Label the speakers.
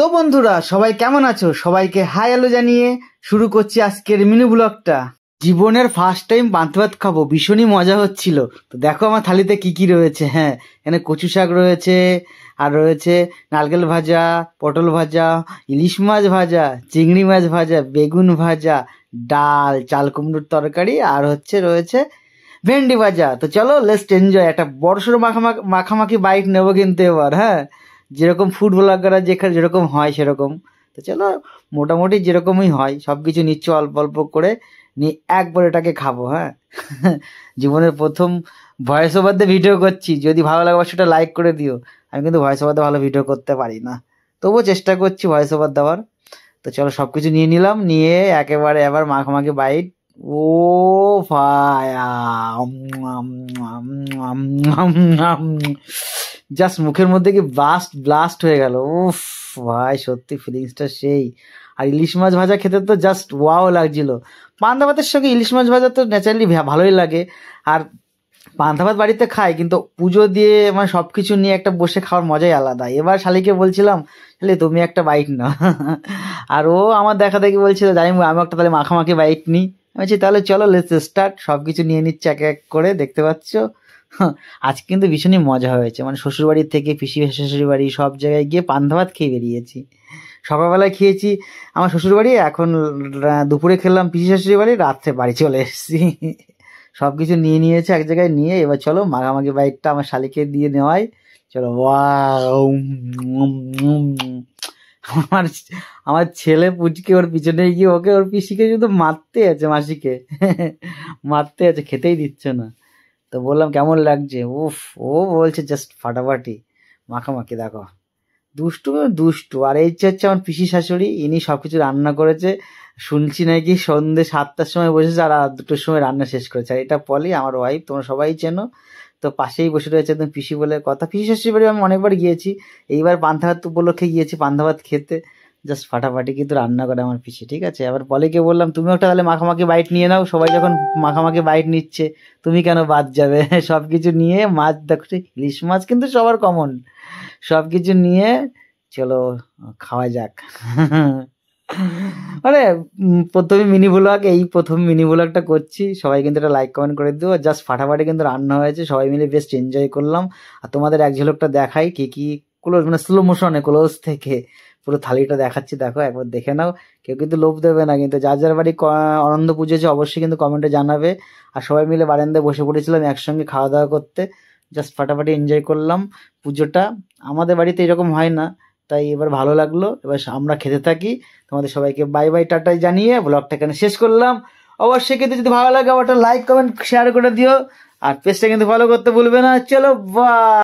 Speaker 1: তো বন্ধুরা সবাই কেমন আছো? সবাইকে হাই হ্যালো জানিয়ে শুরু করছি আজকের মিনি ব্লগটা। জীবনের ফার্স্ট টাইম পান্তা ভাত খাবো, ভীষণই মজা হচ্ছিল। তো দেখো আমার থালিতে কি কি রয়েছে। হ্যাঁ, এখানে কচু শাক রয়েছে, আর রয়েছে নারকেল ভাজা, পটল ভাজা, ইলিশ মাছ ভাজা, চিংড়ি মাছ ভাজা, বেগুন ভাজা, ডাল, চাল কুমড়োর তরকারি, আর রয়েছে ভেন্ডি ভাজা। তো চলো লেটস এনজয়। একটা বড়সড় মাখামাখি বাইট নেবো কিন্তু এবার। হ্যাঁ, যেরকম ফুড ব্লগাররা যেরকম হয় সেরকম। তো চলো মোটামুটি যেরকমই হয় সব কিছু নিচ্ছি অল্প অল্প করে, নিয়ে একবার এটাকে খাবো। হ্যাঁ, জীবনের প্রথম ভয়েস ওভার দিয়ে ভিডিও করছি। যদি ভালো লাগে সেটা লাইক করে দিও। আমি কিন্তু ভয়েস ওভার দিয়ে ভালো ভিডিও করতে পারি না, তবুও চেষ্টা করছি ভয়েস ওভার দেওয়ার। তো চলো সব কিছু নিয়ে নিলাম, নিয়ে একেবারে এবার মাখামাখি বাইট। ও ভায়া, জাস্ট মুখের মধ্যে কি ব্লাস্ট হয়ে গেল। উফ ভাই, সত্যি ফিলিংসটা সেই। আর ইলিশ মাছ ভাজা খেতে তো জাস্ট ওয়াও লাগছিল। পান্তা ভাতের সঙ্গে ইলিশ মাছ ভাজা তো ন্যাচারালি ভালোই লাগে। আর পান্তা ভাত বাড়িতে খাই, কিন্তু পুজো দিয়ে মানে সব কিছু নিয়ে একটা বসে খাওয়ার মজাই আলাদা। এবার শালিকে বলছিলাম, শালি তুমি একটা বাইট না। আর ও আমার দেখা দেখি বলছিল, জানি আমি একটা তাহলে মাখামাখি বাইট নিই। আমি বলছি তাহলে চলো লেটস স্টার্ট। সব কিছু নিয়ে নিচ্ছে এক এক করে, দেখতে পাচ্ছ। আজ কিন্তু ভীষণই মজা হয়েছে, মানে শ্বশুরবাড়ির থেকে পিসি শ্বশুর বাড়ি সব জায়গায় গিয়ে পান্তা ভাত খেয়ে বেরিয়েছি। সকালবেলায় খেয়েছি আমার শ্বশুরবাড়ি, এখন দুপুরে খেলাম পিসি শাশুড়ি বাড়ি, রাত্রে বাড়ি চলে এসেছি। সব কিছু নিয়ে নিয়েছে এক জায়গায় নিয়ে, এবার চলো মাখামাখি বাইটটা আমার শালিকে দিয়ে নেওয়াই। চলো ওয়াও। আমার আমার ছেলে পুচকে ওর পিছনে গিয়ে ওকে ওর পিসিকে শুধু মারতে আছে, মাসিকে মারতে আছে, খেতেই দিচ্ছে না। তো বললাম কেমন লাগছে? উফ, ও বলছে জাস্ট ফাটাফাটি মাখামাখি। দেখো দুষ্টু দুষ্টু। আর এই হচ্ছে আমার পিসি শাশুড়ি, ইনি সবকিছু রান্না করেছে। শুনছি নাকি সন্ধ্যে 7টার সময় বসেছে আর 2টোর সময় রান্না শেষ করেছে। আর এটা পলি আমার ওয়াইফ, তোমরা সবাই চেনো। তো পাশেই বসে রয়েছে একদম পিসি বলে কথা। পিসি শাশুড়ি বাড়ি আমি অনেকবার গিয়েছি, এইবার পান্তা ভাত উপলক্ষে গিয়েছি পান্তা ভাত খেতে। জাস্ট ফাটাফাটি কিন্তু রান্না করে আমার পিসি, ঠিক আছে। আবার পলিকে বললাম তুমি একটা তাহলে মাখামাখি বাইট নিয়ে নাও, সবাই যখন মাখামাখি বাইট নিচ্ছে তুমি কেন বাদ যাবে? সব কিছু নিয়ে মাছ, দেখো ইলিশ মাছ কিন্তু সবার কমন। সব কিছু নিয়ে চলো খাওয়া যাক। মানে প্রথমে মিনি ব্লগ, এই প্রথম মিনি ব্লগটা করছি। সবাই কিন্তু এটা লাইক কমেন্ট করে দিও। জাস্ট ফাটাফাটি কিন্তু রান্না হয়েছে, সবাই মিলে বেস্ট এনজয় করলাম। আর তোমাদের এক ঝলকটা দেখাই কি কি ক্লোজ, মানে স্লো মোশনে ক্লোজ থেকে পুরো থালিটা দেখাচ্ছি, দেখো একবার দেখে নাও। কেউ কিন্তু লোভ দেবে না, কিন্তু যার যার বাড়ি আনন্দ পুজোছে অবশ্যই কিন্তু কমেন্টে জানাবে। আর সবাই মিলে বারান্দায় বসে পড়েছিলাম একসঙ্গে খাওয়া দাওয়া করতে, জাস্ট ফাটাফাটি এনজয় করলাম পুজোটা। আমাদের বাড়িতে এরকম হয় না, তাই এবার ভালো লাগলো। এবার আমরা খেতে থাকি। তোমাদের সবাইকে বাই বাই টাটা জানিয়ে ব্লগটা এখানে শেষ করলাম। অবশ্যই কিন্তু যদি ভালো লাগে ওটা লাইক কমেন্ট শেয়ার করে দিও, আর পেজটা কিন্তু ফলো করতে ভুলবে না। চলো বাই।